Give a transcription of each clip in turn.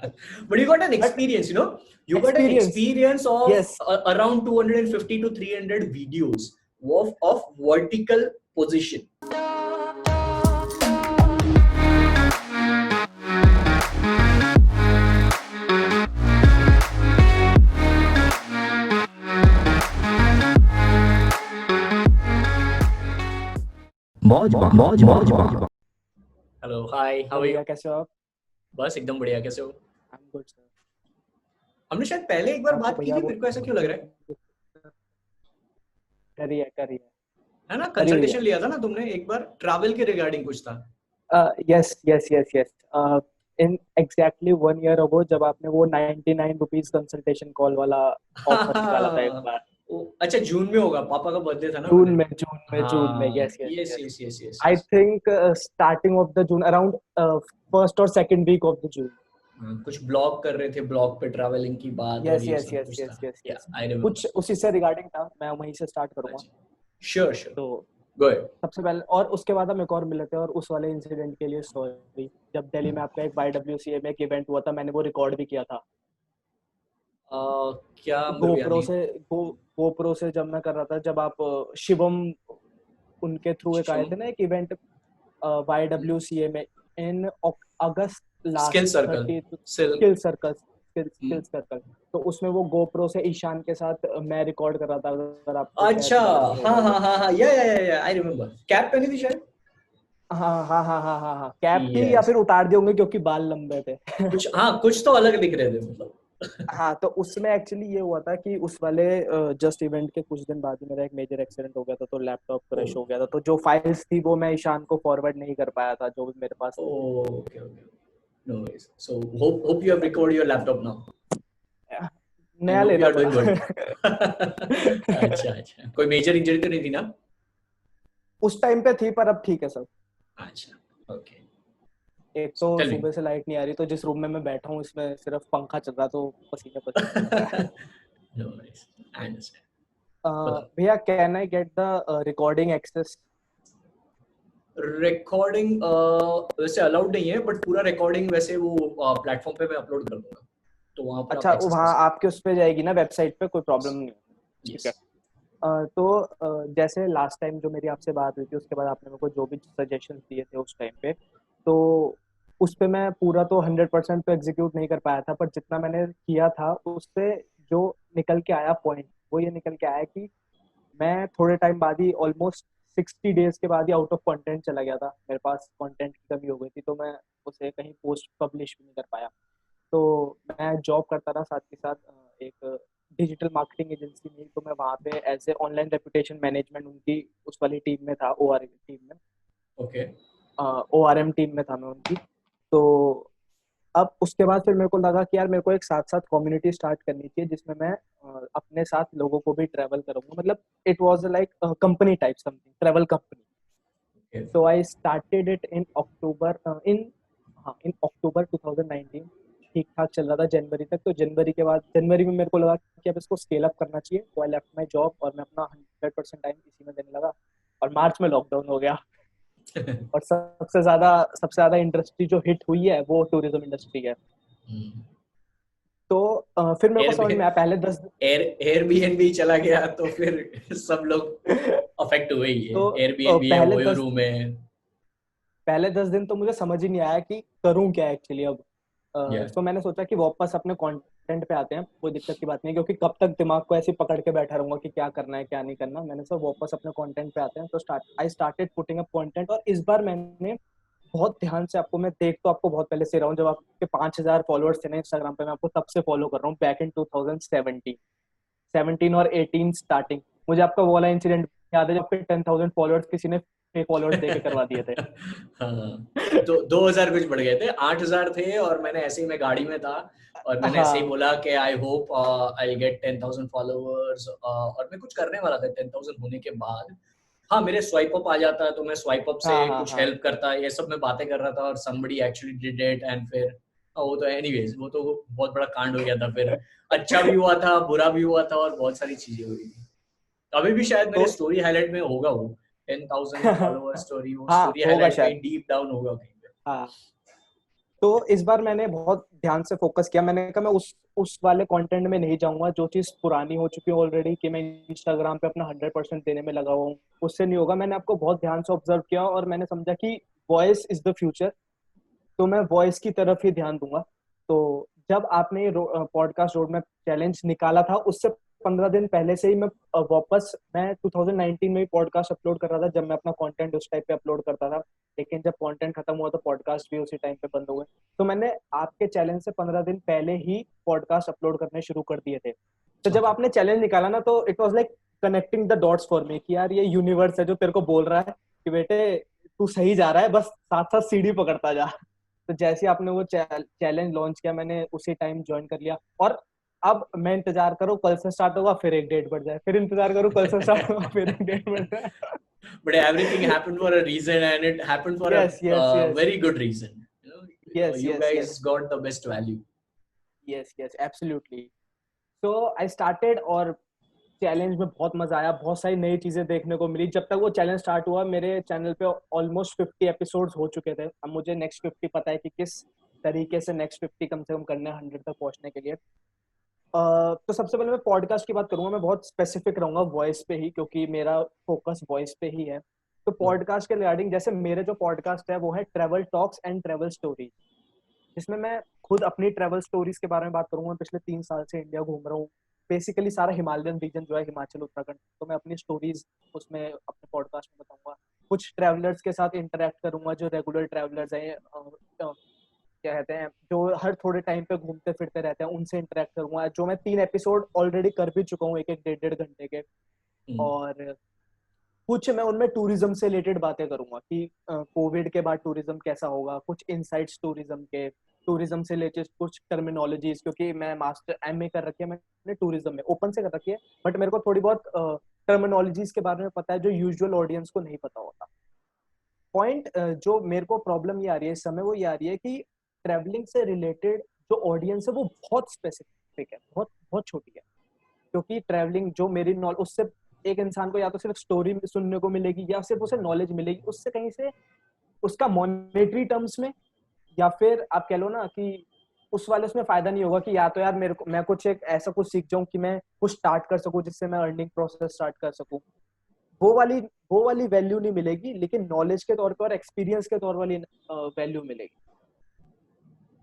But you got an But experience, you know, you got an experience of yes, around 250 to 300 videos of vertical position. Hello hi, how are you? भैया कैसे हो आप? बस एकदम बढ़िया, कैसे हो? I am good sir. हमने शायद पहले एक बार आपको बात की भैया थी, वो मेरे को ऐसा क्यों लग रहा करिए है ना? करिए कंसल्टेशन भैया। लिया था ना तुमने एक बार, ट्रैवल के रिगार्डिंग कुछ था। Yes yes yes yes. In exactly 1 year ago जब आपने वो 99 रुपीज कंसल्टेशन कॉल वाला ऑफर निकाला था एक बार। अच्छा, जून में होगा, पापा का बर्थडे था ना जून मैंने। में जून में जून में हाँ, yes yes yes yes. Yes yes yes I yes. Think starting off the June, around first और second week of the June. कुछ ब्लॉग कर रहे थे, ब्लॉग पे ट्रैवलिंग की बात और यस ये यस सब यस कुछ यस था। यस या यस। आई कुछ रिमेम्बर। उसी से रिगार्डिंग था, मैं वहीं से स्टार्ट करूंगा। अच्छा, श्योर श्योर, तो गो अहेड। सबसे पहले और उसके बाद हम एक और मिले थे, और उस वाले इंसिडेंट के लिए सॉरी। जब दिल्ली में आपका एक YWCA में एक इवेंट हुआ था, मैंने वो रिकॉर्ड भी किया था। क्या मेरे को याद गोप्रो नहीं। से गोप्रो से जब मैं कर रहा था, जब आप शिवम उनके थ्रू एक आए थे ना एक इवेंट YWCA में इन अगस्त स्किल लास्ट सर्कल, 30 सिल। Skill circle. तो उसमें वो गोप्रो से ईशान के साथ मैं रिकॉर्ड कर रहा था, अगर आपको शायद अच्छा, याद भी होगा हाँ वो। हाँ हाँ हाँ, या आई रिमेम्बर। कैप पहनी थी शायद। हाँ हाँ हाँ हाँ हाँ हाँ, कैप थी या यस, फिर उतार दिए होंगे क्योंकि बाल लंबे थे। कुछ हाँ, कुछ तो अलग दिख रहे थे मतलब। हाँ, तो उसमें एक्चुअली ये हुआ था कि उस वाले जस्ट इवेंट के कुछ दिन बाद ही मेरा एक मेजर एक्सीडेंट हो गया था, तो लैपटॉप क्रैश हो गया था। तो जो फाइल्स थी वो मैं ईशान को फॉरवर्ड नहीं कर पाया था, जो भी मेरे पास थी। Okay okay, no worries. So hope you have recovered your laptop now नया एंड होप यू लेना आर पड़ा। Doing good. अच्छा अच्छा, कोई मेजर इंजरी तो नहीं थी ना? उस टाइम पे थी, पर अब ठीक है सब। अच्छा, ओके। एक सो तो टेल मी। सुबह से लाइट नहीं आ रही, तो जिस रूम में मैं बैठा हूँ इसमें सिर्फ पंखा चल रहा, तो पसीने पसीने हो रहा है। No worries, I understand. बताओ। भैया, can I get the recording access? Recording वैसे अलाउड नहीं है, बट पूरा रिकॉर्डिंग वैसे वो प्लेटफॉर्म पे मैं अपलोड कर दूंगा, तो वहां पर आप अच्छा, एक्सेस कर वहाँ सकते आपके उस पे जाएगी ना वेबसाइट पे, कोई हो। प्रॉब्लम यस नहीं है? ठीक है। यस। तो जैसे लास्ट टाइम जो मेरी आपसे बात हुई थी, उसके बाद आपने मेरे को जो भी सजेशन दिए थे उस टाइम पे, तो उस पे मैं पूरा तो 100% तो एग्जीक्यूट नहीं कर पाया था, पर जितना मैंने किया था उससे जो निकल के आया पॉइंट, वो ये निकल के आया कि मैं थोड़े टाइम बाद ही, ऑलमोस्ट 60 डेज के बाद ही आउट ऑफ कंटेंट चला गया था। मेरे पास कंटेंट की कमी हो गई थी, तो मैं उसे कहीं पोस्ट पब्लिश भी नहीं कर पाया। तो मैं जॉब करता था साथ के साथ एक डिजिटल मार्केटिंग एजेंसी में, तो मैं वहाँ पे as a online reputation management उनकी उस वाली टीम में था, ORM टीम में। ओके। ORM टीम में था मैं उनकी। तो अब उसके बाद फिर मेरे को लगा कि यार मेरे को एक साथ साथ कम्युनिटी स्टार्ट करनी चाहिए, जिसमें मैं अपने साथ लोगों को भी ट्रैवल करूंगा, मतलब it was like company type something, travel company. So I started it in October, in October 2019। ठीक ठाक चल रहा था जनवरी तक। तो जनवरी के बाद, जनवरी में मेरे को लगा कि अब इसको स्केल अप करना चाहिए, तो आई लेफ्ट माई जॉब और मैं अपना 100% टाइम इसी में देने लगा। और मार्च में लॉकडाउन हो गया। और सबसे ज्यादा इंडस्ट्री जो हिट हुई है वो टूरिज्म इंडस्ट्री है। तो फिर मेरे को समझ में आया पहले 10 एयरबीएनबी चला गया तो फिर सब लोग अफेक्ट हुए ही है। तो एयरबीएनबी है, पहले ओयो दस रूम है। पहले 10 दिन तो मुझे समझ ही नहीं आया कि करूं क्या एक्चुअली अब। या तो मैंने सोचा कि वापस अपने कंटेंट पे आते हैं, कोई दिक्कत की बात नहीं है, क्योंकि कब तक दिमाग को ऐसे पकड़ के बैठा रहूंगा कि क्या करना है क्या नहीं करना। मैंने सोचा वापस अपने कंटेंट पे आते हैं, तो I started putting up content. और इस बार मैंने बहुत ध्यान से, आपको मैं देख तो आपको बहुत पहले से रहा हूँ, जब आपके 5,000 फॉलोअर्स थे ना इंस्टाग्राम पे, मैं आपको तब से फॉलो कर रहा हूँ, बैक इन 2017 और 18 स्टार्टिंग। मुझे आपका वो वाला इंसिडेंट याद है जब पे 10,000 फॉलोअर्स किसी ने फेक फॉलोअर्स दे के करवा दिए थे। हाँ, तो 2000 कुछ बढ़ गए थे, 8000 थे, और मैंने ऐसे ही, मैं गाड़ी में था और मैंने ऐसे ही हाँ बोला कि I hope I get 10,000 followers, और मैं कुछ करने वाला था 10,000 होने के बाद। हाँ, मेरे स्वाइप अप आ जाता तो मैं स्वाइप अप से हाँ हाँ कुछ हाँ। हेल्प करता, ये सब मैं बातें कर रहा था, और somebody actually did it, and फिर वो तो एनीवेज, वो तो बहुत बड़ा कांड हो गया था फिर। अच्छा भी हुआ था, बुरा भी हुआ था, और बहुत सारी चीजें हुई थी। अभी भी शायद मेरे तो स्टोरी हाईलाइट में होगा वो 10,000 फॉलोअर स्टोरी, वो हाँ स्टोरी होगा हाईलाइट में शायद। डीप डाउन होगा कहीं पे। हाँ, तो इस बार मैंने बहुत ध्यान से फोकस किया। मैंने कहा मैं उस वाले कंटेंट में नहीं जाऊंगा जो चीज पुरानी हो चुकी है ऑलरेडी, कि मैं इंस्टाग्राम पे अपना 100% देने में लगा हुआ हूँ, उससे नहीं होगा। मैंने आपको बहुत ध्यान से ऑब्जर्व किया और मैंने समझा कि वॉइस इज द फ्यूचर, तो मैं वॉइस की तरफ ही ध्यान दूंगा। तो जब आपने पॉडकास्ट रोड मैप चैलेंज निकाला था, उससे 15 दिन पहले से ही मैं 2019 में ही पॉडकास्ट अपलोड कर रहा था, जब मैं अपना कंटेंट उस टाइप पे अपलोड करता था। लेकिन जब कंटेंट खत्म हुआ तो पॉडकास्ट भी उसी टाइम पे बंद हो गए। तो मैंने आपके चैलेंज से 15 दिन पहले ही पॉडकास्ट अपलोड करने शुरू कर दिए थे। तो जब Okay. आपने चैलेंज निकाला ना, तो it was like connecting the dots for me, कि यार ये यूनिवर्स है जो तेरे को बोल रहा है कि बेटे तू सही जा रहा है, बस साथ साथ सीढ़ी पकड़ता जा। तो जैसे ही आपने वो चैलेंज लॉन्च किया, मैंने उसी टाइम ज्वाइन कर लिया। और अब मैं इंतजार करूँ कल से स्टार्ट होगा, फिर एक डेट बढ़ जाए, फिर इंतजार करूँ कल से स्टार्ट होगा, फिर एक डेट बढ़ जाए। But everything happened for a reason, and it happened for a yes yes yes very good reason. Yes You yes guys yes got the best value. Yes yes absolutely. So I started, और challenge में बहुत मजा आया, बहुत सारी नई चीजें देखने को मिली। जब तक वो चैलेंज स्टार्ट हुआ, मेरे चैनल पे ऑलमोस्ट 50 एपिसोड्स हो चुके थे। अब मुझे नेक्स्ट 50 पता है कि किस तरीके से नेक्स्ट 50 कम से कम करने हैं 100 तक पहुंचने के लिए। तो सबसे पहले मैं पॉडकास्ट की बात करूंगा। मैं बहुत स्पेसिफिक रहूंगा वॉइस पे ही, क्योंकि मेरा फोकस वॉइस पे ही है। तो पॉडकास्ट के रिगार्डिंग, जैसे मेरे जो पॉडकास्ट है वो है travel talks and travel stories, जिसमें मैं खुद अपनी ट्रेवल स्टोरीज के बारे में बात करूंगा। पिछले 3 साल से इंडिया घूम रहा हूँ, बेसिकली सारा हिमालयन रीजन जो है, हिमाचल उत्तराखंड। तो मैं अपनी स्टोरीज उसमें अपने पॉडकास्ट में बताऊंगा। कुछ ट्रैवलर्स के साथ इंटरेक्ट करूंगा जो रेगुलर ट्रैवलर्स हैं, क्या कहते हैं, जो हर थोड़े टाइम पे घूमते फिरते रहते हैं, उनसे इंटरेक्ट करूंगा। जो मैं 3 एपिसोड ऑलरेडी कर भी चुका हूँ, एक एक 1.5 घंटे के। Mm. और कुछ मैं उनमें टूरिज्म से रिलेटेड बातें करूंगा कि कोविड के बाद टूरिज्म कैसा होगा, कुछ इनसाइट्स टूरिज्म के, टूरिज्म से रिलेटेड कुछ टर्मिनोलॉजीज, क्योंकि मैं मास्टर एमए कर रखी है मैंने टूरिज्म में, ओपन से कर रखी है। बट मेरे को थोड़ी बहुत टर्मिनोलॉजीज के बारे में पता है जो यूजुअल ऑडियंस को नहीं पता होता। पॉइंट जो मेरे को प्रॉब्लम ये आ रही है इस समय, वो ये आ रही है कि ट्रैवलिंग से रिलेटेड जो ऑडियंस है वो बहुत स्पेसिफिक है, बहुत बहुत छोटी है। क्योंकि ट्रैवलिंग जो मेरी नॉलेज, उससे एक इंसान को या तो सिर्फ स्टोरी सुनने को मिलेगी, या सिर्फ उसे नॉलेज मिलेगी उससे कहीं से, उसका मॉनेटरी टर्म्स में, या फिर आप कह लो ना कि उस वाले उसमें फायदा नहीं होगा कि या तो यार मेरे को, मैं कुछ एक ऐसा कुछ सीख जाऊं कि मैं कुछ स्टार्ट कर सकूं जिससे मैं अर्निंग प्रोसेस स्टार्ट कर सकूं। वो वाली वो वाली वैल्यू नहीं मिलेगी, लेकिन नॉलेज के तौर पर और एक्सपीरियंस के तौर वाली वैल्यू मिलेगी।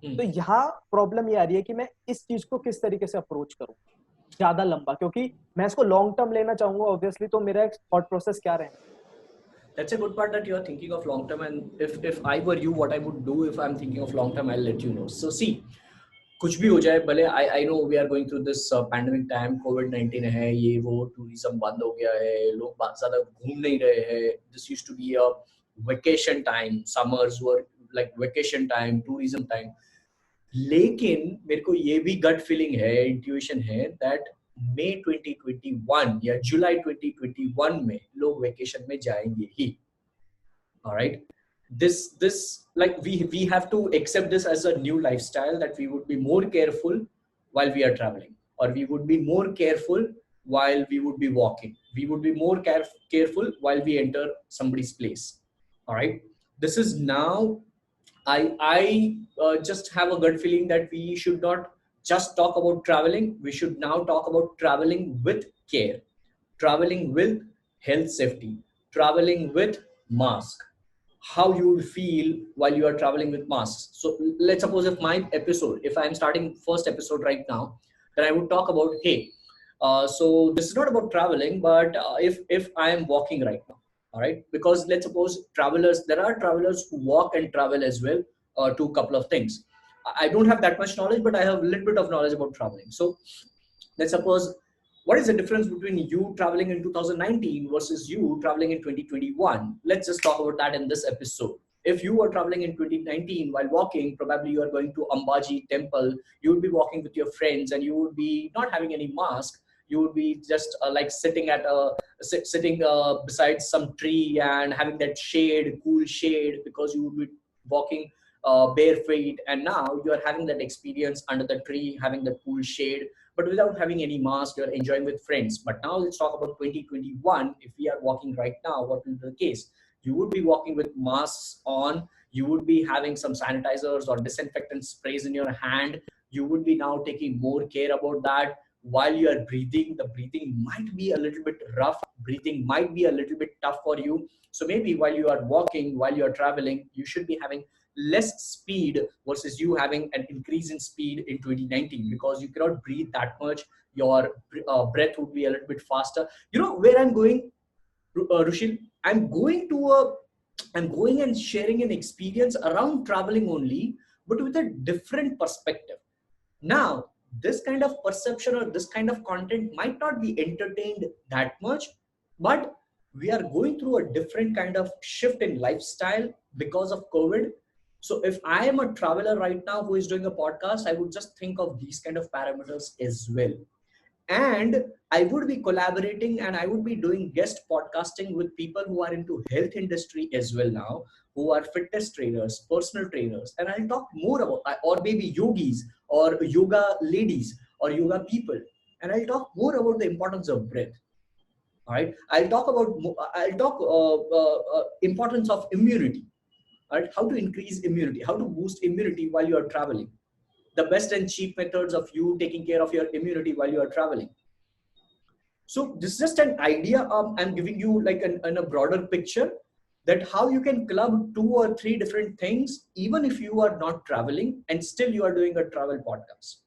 तो यहाँ प्रॉब्लम ये आ रही है कि मैं इस चीज को किस तरीके से अप्रोच करूं ज्यादा लंबा, क्योंकि मैं इसको लॉन्ग टर्म लेना चाहूंगा ऑब्वियसली। तो मेरा एक थॉट प्रोसेस क्या रहेगा? That's a good part that you are thinking of long term. And if I were you, what I would do if I'm thinking of long term, I'll let you know. So see, कुछ भी हो जाए भले, I know we are going through this pandemic time, कोविड-19 है, ये वो, tourism बंद हो गया है, लोग बहुत ज्यादा घूम नहीं रहे हैं। This used to be a vacation time, summers were like vacation time, tourism time. लेकिन मेरे को ये भी गट फीलिंग है, इंट्यूशन है दैट मई 2021 या जुलाई 2021 में लोग वेकेशन में जाएंगे ही। Alright, this like we have to accept this as a new lifestyle, that we would be more careful while we are traveling, or we would be more careful while we would be walking, we would be more careful while we enter somebody's place. All right, this is now, I just have a gut feeling that we should not just talk about traveling, we should now talk about traveling with care, traveling with health safety, traveling with mask, how you will feel while you are traveling with masks. So let's suppose if my episode, if I'm starting first episode right now, then I would talk about, hey, so this is not about traveling, but if I am walking right now, all right, because let's suppose travelers, there are travelers who walk and travel as well, to a couple of things. I don't have that much knowledge, but I have a little bit of knowledge about traveling. So let's suppose, what is the difference between you traveling in 2019 versus you traveling in 2021? Let's just talk about that in this episode. If you were traveling in 2019 while walking, probably you are going to Ambaji temple, you would be walking with your friends and you would be not having any mask. You would be just like sitting at a sitting beside some tree and having that shade, cool shade, because you would be walking bare feet. And now you are having that experience under the tree, having the cool shade, but without having any mask, you're enjoying with friends. But now let's talk about 2021. If we are walking right now, what will be the case? You would be walking with masks on, You would be having some sanitizers or disinfectant sprays in your hand. You would be now taking more care about that. While you are breathing, the breathing might be a little bit rough, breathing might be a little bit tough for you. So maybe while you are walking, while you are traveling, you should be having less speed versus you having an increase in speed in 2019, because you cannot breathe that much. Your breath would be a little bit faster. You know where I'm going, Rushil? I'm going to a I'm going and sharing an experience around traveling only, but with a different perspective. Now, this kind of perception or this kind of content might not be entertained that much, but we are going through a different kind of shift in lifestyle because of COVID. So, if I am a traveler right now who is doing a podcast, I would just think of these kind of parameters as well. And I would be collaborating and I would be doing guest podcasting with people who are into health industry as well now, who are fitness trainers, personal trainers, and I'll talk more about, or maybe yogis or yoga ladies or yoga people, and I'll talk more about the importance of breath. All right, I'll talk importance of immunity. All right, how to increase immunity, how to boost immunity while you are traveling, the best and cheap methods of you taking care of your immunity while you are traveling. So this is just an idea. I'm giving you like a broader picture that how you can club 2 or 3 different things, even if you are not traveling and still you are doing a travel podcast.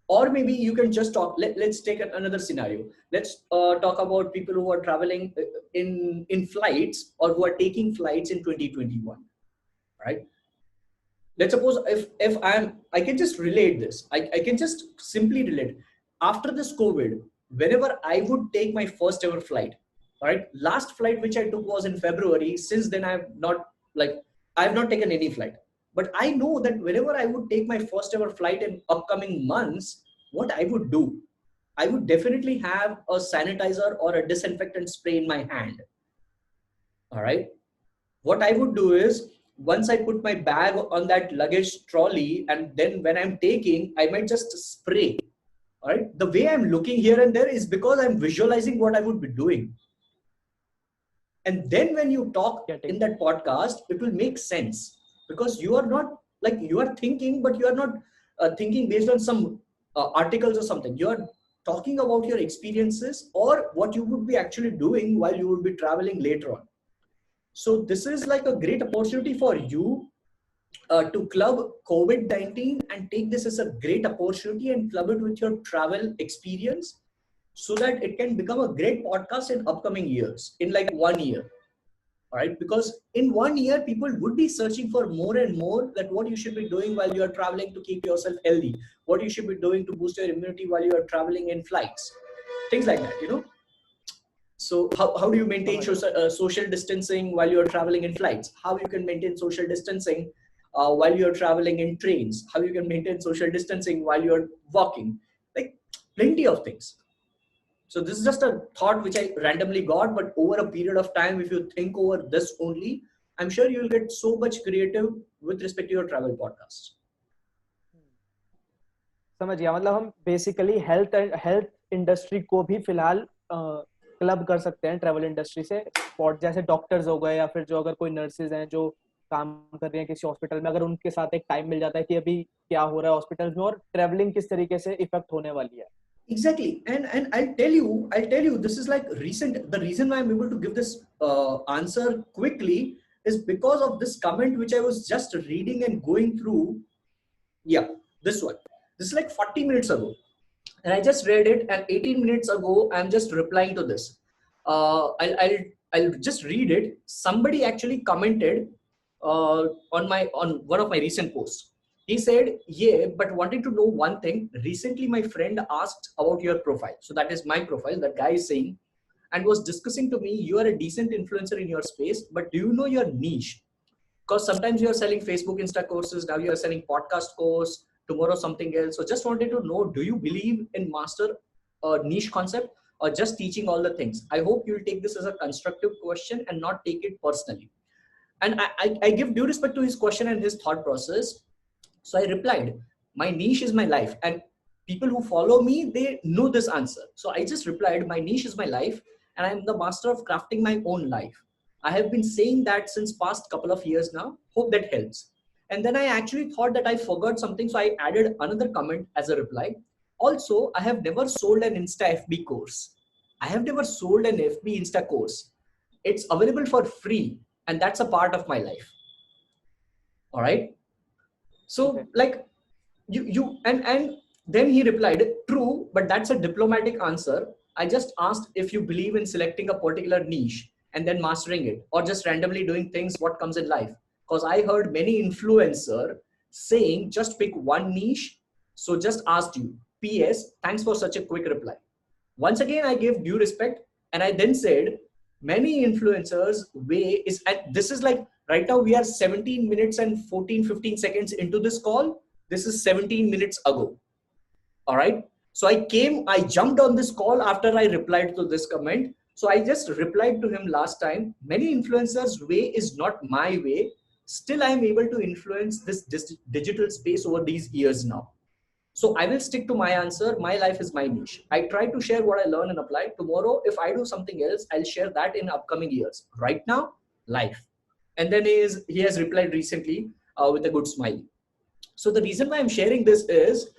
Or maybe you can just talk. Let's take another scenario. Let's talk about people who are traveling in flights or who are taking flights in 2021, right? Let's suppose if I can just relate this. I can just simply relate. After this COVID, whenever I would take my first ever flight, all right, last flight which I took was in February. Since then I have not taken any flight. But I know that whenever I would take my first ever flight in upcoming months, what I would do, I would definitely have a sanitizer or a disinfectant spray in my hand. All right. What I would do is, once I put my bag on that luggage trolley, and then when I'm taking, I might just spray. All right. The way I'm looking here and there is because I'm visualizing what I would be doing. And then when you talk in that podcast, it will make sense, because you are not like you are thinking, but you are not thinking based on some articles or something. You are talking about your experiences or what you would be actually doing while you would be traveling later on. So this is like a great opportunity for you to club COVID-19 and take this as a great opportunity and club it with your travel experience, so that it can become a great podcast in upcoming years, in like 1 year. All right, because in 1 year, people would be searching for more and more that what you should be doing while you are traveling to keep yourself healthy, what you should be doing to boost your immunity while you are traveling in flights, things like that, you know. So how do you maintain social distancing while you're traveling in flights? How you can maintain social distancing while you're traveling in trains? How you can maintain social distancing while you're walking? Like plenty of things. So this is just a thought which I randomly got, but over a period of time, if you think over this only, I'm sure you'll get so much creative with respect to your travel podcast. समझ गया, मतलब हम basically health industry को भी फिलहाल club कर सकते हैं ट्रैवल इंडस्ट्री से, और जैसे डॉक्टर्स हो गए या फिर जो अगर कोई नर्सेज हैं जो काम कर रही हैं किसी हॉस्पिटल में, अगर उनके साथ एक टाइम मिल जाता है कि अभी क्या हो रहा है हॉस्पिटल में और ट्रैवलिंग किस तरीके से इफेक्ट होने वाली है. Exactly, and I'll tell you, this is like recent. The reason why I'm able to give this answer quickly is because of this comment which I was just reading and going through. Yeah, this one. This is like 40 minutes ago, and I just read it. And 18 minutes ago, I'm just replying to this. I'll just read it. Somebody actually commented on one of my recent posts. He said, yeah, but wanted to know one thing. Recently, my friend asked about your profile. So that is my profile, that guy is saying, and was discussing to me, you are a decent influencer in your space, but do you know your niche? Because sometimes you are selling Facebook Insta courses, now you are selling podcast course, tomorrow something else. So just wanted to know, do you believe in master niche concept or just teaching all the things? I hope you'll take this as a constructive question and not take it personally. And I give due respect to his question and his thought process. So I replied, my niche is my life. And people who follow me, they know this answer. So I just replied, my niche is my life and I'm the master of crafting my own life. I have been saying that since past couple of years now. Hope that helps. And then I actually thought that I forgot something, so I added another comment as a reply. Also, I have never sold an Insta FB course. I have never sold an FB Insta course. It's available for free, and that's a part of my life. All right. So Okay. like you and then he replied, true, but that's a diplomatic answer. I just asked if you believe in selecting a particular niche and then mastering it, or just randomly doing things what comes in life. Because I heard many influencer saying just pick one niche. So just asked you. PS, thanks for such a quick reply. Once again, I gave due respect, and I then said many influencers way is, and this is like right now we are 17 minutes and 14-15 seconds into this call. This is 17 minutes ago. All right. So I jumped on this call after I replied to this comment. So I just replied to him last time. Many influencers' way is not my way. Still, I am able to influence this digital space over these years now. So I will stick to my answer. My life is my niche. I try to share what I learn and apply. Tomorrow, if I do something else, I'll share that in upcoming years. Right now, life. And then he has replied recently with a good smile. So the reason why I'm sharing this is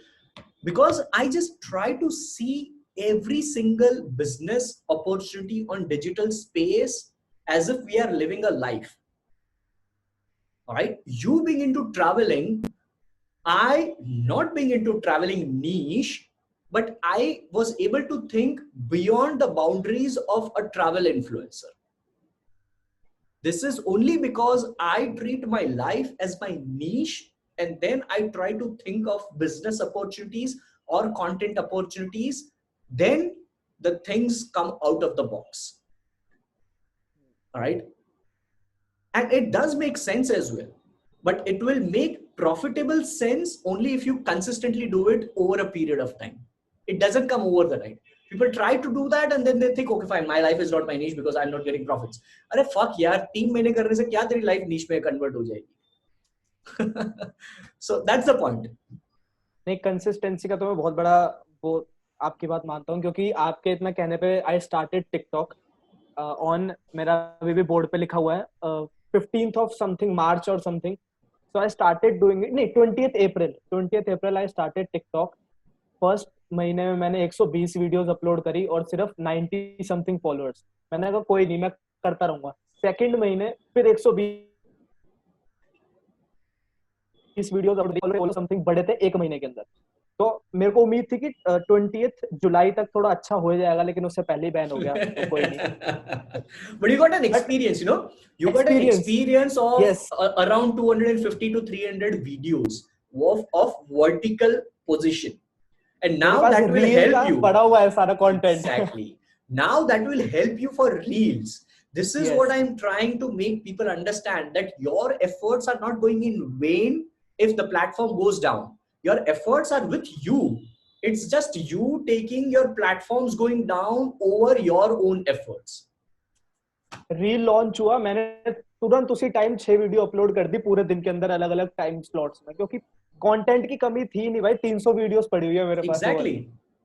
because I just try to see every single business opportunity on digital space as if we are living a life. All right. You being into traveling, I not being into traveling niche, but I was able to think beyond the boundaries of a travel influencer. This is only because I treat my life as my niche, and then I try to think of business opportunities or content opportunities. Then the things come out of the box. All right. And it does make sense as well, but it will make profitable sense only if you consistently do it over a period of time. It doesn't come over the night. People try to do that and then they think, okay, fine, my life is not my niche because I'm not getting profits. अरे fuck यार, 3 महीने करने से क्या तेरी life niche में convert हो जाएगी? So that's the point. नहीं, कंसिस्टेंसी का तो मैं बहुत बड़ा वो आपकी बात मानता हूँ, क्योंकि आपके इतना कहने पे आई स्टार्टेड टिकटॉक ऑन, मेरा अभी भी बोर्ड पे लिखा हुआ है 15th of something March or something. So I started doing it. नहीं, 20th April I started TikTok. First महीने में मैंने 120 वीडियोस अपलोड करी और सिर्फ 90 समथिंग फॉलोअर्स. मैंने कहा कोई नहीं, मैं करता रहूंगा. सेकंड महीने फिर 120 वीडियोस अपलोड समथिंग बढ़े थे एक महीने के अंदर. तो मेरे को उम्मीद थी कि 20th जुलाई तक थोड़ा अच्छा हो जाएगा, लेकिन उससे पहले ही बैन हो गया, तो कोई नहीं. But you got an experience, you know. You got an experience of yes. Around 250 to 300 videos of vertical position. And now that will help you. पड़ा हुआ है सारा content. Exactly. Now that will help you for reels. This is what I'm trying to make people understand, that your efforts are not going in vain if the platform goes down. Your efforts are with you. It's just you taking your platforms going down over your own efforts. Reel launch हुआ, मैंने तुरंत उसी time 6 video upload कर दी पूरे दिन के अंदर अलग अलग टाइम स्लॉट्स में, क्योंकि कंटेंट की कमी थी नहीं भाई. 300 वीडियोस पड़ी हुई है मेरे पास.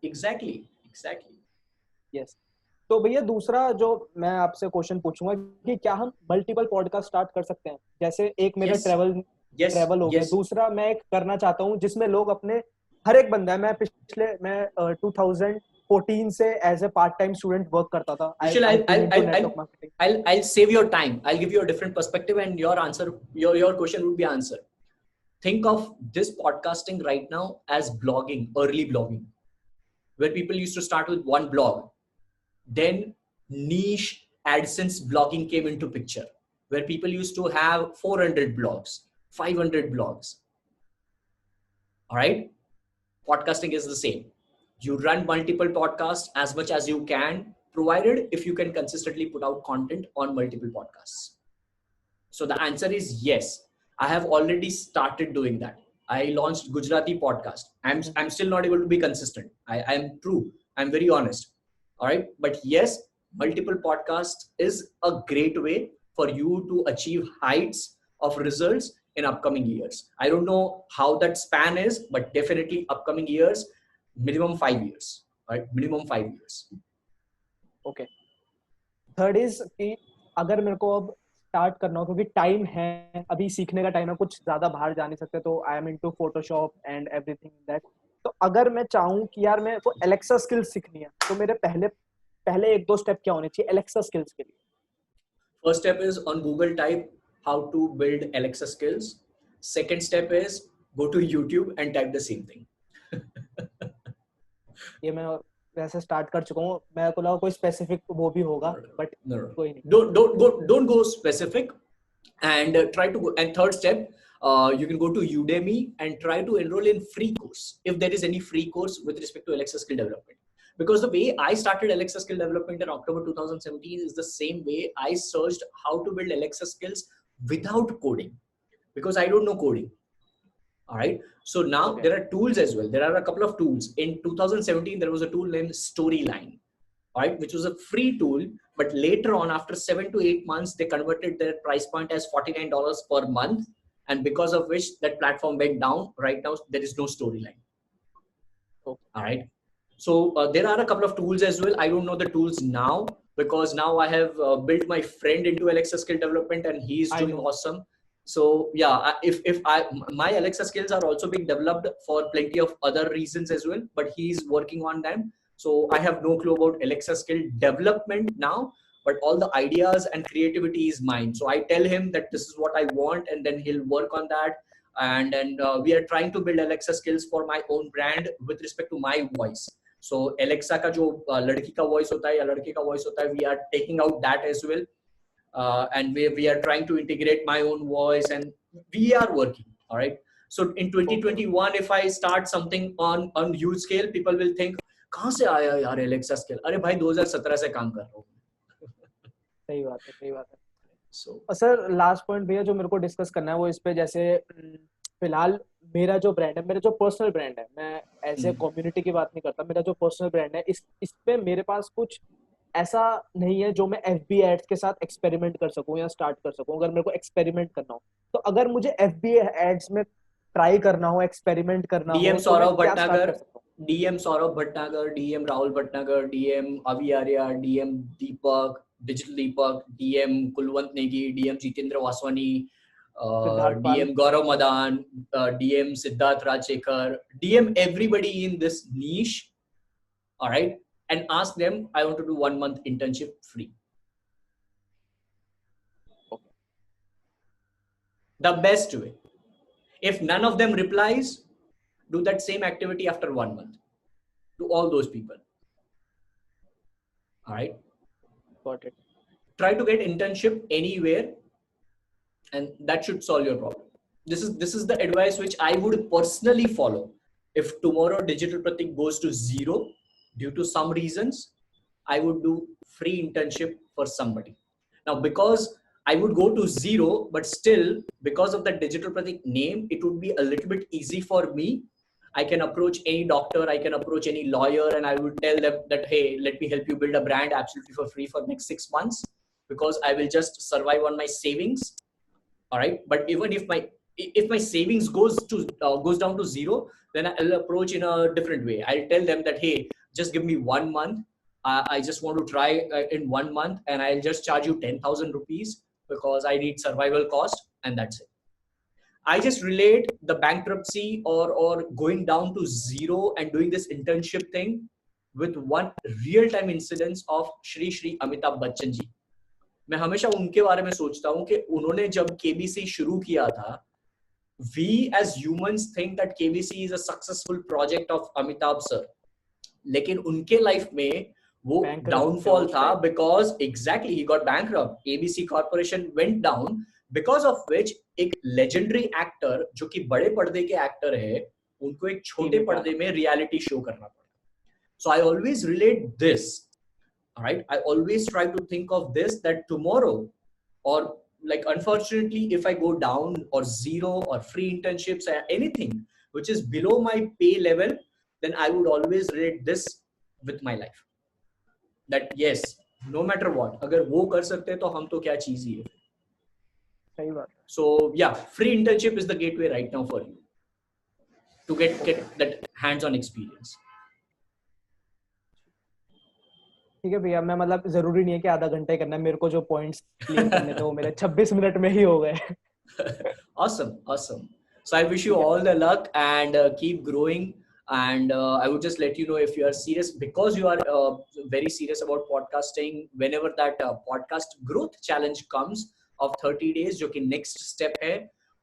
Exactly. यस. तो भैया दूसरा जो मैं आपसे क्वेश्चन पूछूंगा कि क्या हम मल्टीपल पॉडकास्ट स्टार्ट कर सकते हैं? जैसे एक मेरा ट्रैवल हो गया, दूसरा मैं एक करना चाहता हूँ जिसमें लोग अपने, हर एक बंदा है, मैं 2014 से as a part time student work करता था. I'll save your time. I'll give you a different perspective, and your answer, your question would be answered. Think of this podcasting right now as blogging, early blogging, where people used to start with one blog. Then niche AdSense blogging came into picture, where people used to have 400 blogs, 500 blogs. All right. Podcasting is the same. You run multiple podcasts as much as you can, provided if you can consistently put out content on multiple podcasts. So the answer is yes. I have already started doing that. I launched Gujarati podcast. I'm still not able to be consistent. I'm true. I'm very honest. All right. But yes, multiple podcasts is a great way for you to achieve heights of results in upcoming years. I don't know how that span is, but definitely upcoming years, minimum 5 years, right? Minimum 5 years. Okay. Third is कि अगर मेरे को अब start करना हो, क्योंकि time है, अभी सीखने का टाइम है, कुछ ज्यादा बाहर जा नहीं सकते, तो I am into Photoshop and everything that. तो अगर मैं चाहूँ कि यार मेरे को एलेक्सा स्किल्स सीखनी है, तो मेरे पहले पहले एक दो स्टेप क्या होने चाहिए एलेक्सा स्किल्स के लिए? First step is on Google type how to build Alexa skills. Second step is go to YouTube and type the same thing. ये मैं वैसे स्टार्ट कर चुका हूँ, मैं को लगा कोई स्पेसिफिक वो भी होगा, बट No. कोई नहीं। Don't go specific, and try to go. And third step, you can go to Udemy and try to enroll in free course if there is any free course with respect to Alexa skill development. Because the way I started Alexa skill development in October 2017 is the same way I searched how to build Alexa skills without coding, because I don't know coding. All right. So now there are tools as well. There are a couple of tools. In 2017, there was a tool named Storyline, right, which was a free tool. But later on, after 7 to 8 months, they converted their price point as $49 per month. And because of which that platform went down. Right now, there is no Storyline. All right. So there are a couple of tools as well. I don't know the tools now, because now I have built my friend into Alexa skill development, and he's doing awesome. So yeah, if my Alexa skills are also being developed for plenty of other reasons as well, but he's working on them. So I have no clue about Alexa skill development now, but all the ideas and creativity is mine. So I tell him that this is what I want, and then he'll work on that. And we are trying to build Alexa skills for my own brand with respect to my voice. So Alexa का जो लड़की का voice होता है या लड़के का voice होता है, we are taking out that as well. And we are trying to integrate my own voice, and we are working. All right. So in 2021, if I start something on huge scale, people will think कहाँ से आया यार Alexa skill? अरे भाई 2017 से काम कर रहा हूँ. सही बात है, सही बात है. So सर लास्ट पॉइंट भैया जो मेरे को डिस्कस करना है वो इस पे, जैसे फिलहाल मेरा जो ब्रांड है, मेरा जो पर्सनल ब्रांड है, मैं ऐसे कम्युनिटी की बात नहीं करता, मेरा जो पर्सनल ब्रांड है इस पे मेरे पास कुछ ऐसा नहीं है जो मैं FB एड्स के साथ एक्सपेरिमेंट कर सकूं या स्टार्ट कर सकूं. अगर मेरे को एक्सपेरिमेंट करना हो, तो अगर मुझे FB एड्स में ट्राई करना हो, एक्सपेरिमेंट करना हो, DM Saurabh Bhatnagar, DM Saurabh Bhatnagar, DM Rahul Bhatnagar, DM अभी Arya, DM Deepak, digital Deepak, DM Kulwant Negi, DM Jitendra Vaswani, DM Gaurav Madan, DM Siddharth Rajekar, DM everybody in this niche, all right, and ask them, I want to do 1 month internship free. Okay. The best way. If none of them replies, do that same activity after 1 month to all those people. All right. Got it. Try to get internship anywhere, and that should solve your problem. This is the advice which I would personally follow. If tomorrow Digital Pratik goes to zero due to some reasons, I would do free internship for somebody. Now, because I would go to zero, but still because of the Digital Pratik name, it would be a little bit easy for me. I can approach any doctor, I can approach any lawyer, and I would tell them that, hey, let me help you build a brand absolutely for free for next 6 months, because I will just survive on my savings. All right. But even if my savings goes down to zero, then I'll approach in a different way. I'll tell them that, hey, just give me 1 month. I just want to try in 1 month, and I'll just charge you 10,000 rupees because I need survival cost, and that's it. I just relate the bankruptcy or going down to zero and doing this internship thing with one real-time incidence of Shri Amitabh Bachchan ji. मैं हमेशा उनके बारे में सोचता हूँ कि उन्होंने जब KBC शुरू किया था, we as humans think that KBC is a successful project of Amitabh sir, लेकिन उनके लाइफ में वो डाउनफॉल था, because exactly he got bankrupt. ABC Corporation went down, because of which एक legendary actor जो कि बड़े पर्दे के एक्टर है, उनको एक छोटे पर्दे में रियलिटी शो करना पड़ा. So I always relate this. All right. I always try to think of this, that tomorrow, or like, unfortunately, if I go down or zero or free internships or anything which is below my pay level, then I would always relate this with my life. That yes, no matter what, अगर वो कर सकते हैं तो हम तो क्या चीज ही है. सही बात. So yeah, free internship is the gateway right now for you to get that hands-on experience. ठीक है भैया, मैं मतलब जरूरी नहीं है कि आधा घंटा ही करना है, मेरे को जो पॉइंट्स क्लियर करने थे वो मेरे 26 मिनट में ही हो गए। Awesome, awesome. So I wish you ठीक है all भैया। the luck and keep growing. And I would just let you know, if you are serious, because you are very serious about podcasting, whenever that podcast growth challenge comes of 30 days, जो कि next step है,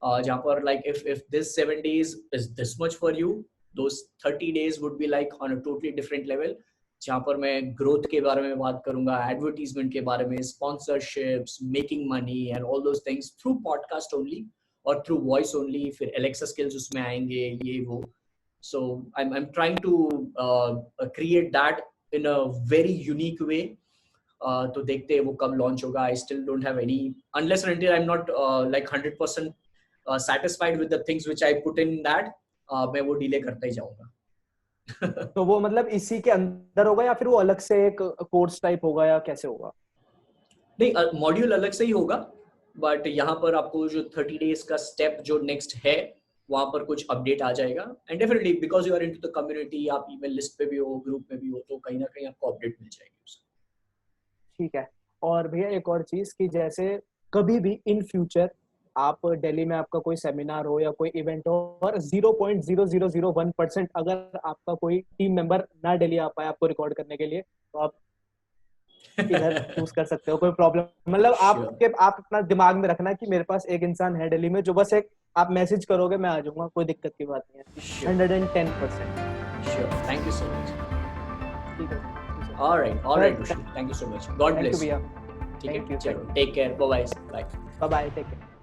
जहाँ पर like if this 7 days is this much for you, those 30 days would be like on a totally different level. जहाँ पर मैं growth के बारे में बात करूंगा, एडवर्टीजमेंट के बारे में, sponsorships, making money and all those things through podcast only और थ्रू वॉइस ओनली. फिर एलेक्सा स्किल्स उसमें आएंगे, ये वो. So I am trying to create that in a very unique way. तो देखते हैं वो कब लॉन्च होगा. I still don't have any, unless and until I am not like 100% satisfied with the things which I put in that, मैं वो delay करता ही जाऊंगा. तो वो मतलब इसी के अंदर होगा या फिर वो अलग से एक कोर्स टाइप होगा या कैसे होगा? नहीं, मॉड्यूल अलग से ही होगा, बट यहाँ पर आपको जो 30 डेज का स्टेप जो नेक्स्ट है, वहां पर कुछ अपडेट आ जाएगा. And definitely because you are into the community, आप ईमेल लिस्ट पे भी हो, ग्रुप में भी हो, तो कहीं ना कहीं आपको अपडेट मिल जाएगी उससे. ठीक है। और भैया एक और चीज कि जैसे कभी भी इन फ्यूचर आप दिल्ली में आपका कोई सेमिनार हो या कोई इवेंट हो और 0.0001% अगर आपका कोई टीम मेंबर ना दिल्ली आ पाए आपको रिकॉर्ड करने के लिए, तो आप इधर चूज कर सकते हो, कोई प्रॉब्लम मतलब Sure. आप अपना दिमाग में रखना कि मेरे पास एक इंसान है दिल्ली में जो बस एक आप मैसेज करोगे मैं आ जाऊंगा, कोई दिक्कत की बात नहीं है. Sure. 110%. Sure. Thank you so much. ठीक है. All right, Rushi. Thank you so much. God thank you bless. भैया. ठीक Thank है, you. चलो, take care. Bye bye. Bye bye, take care.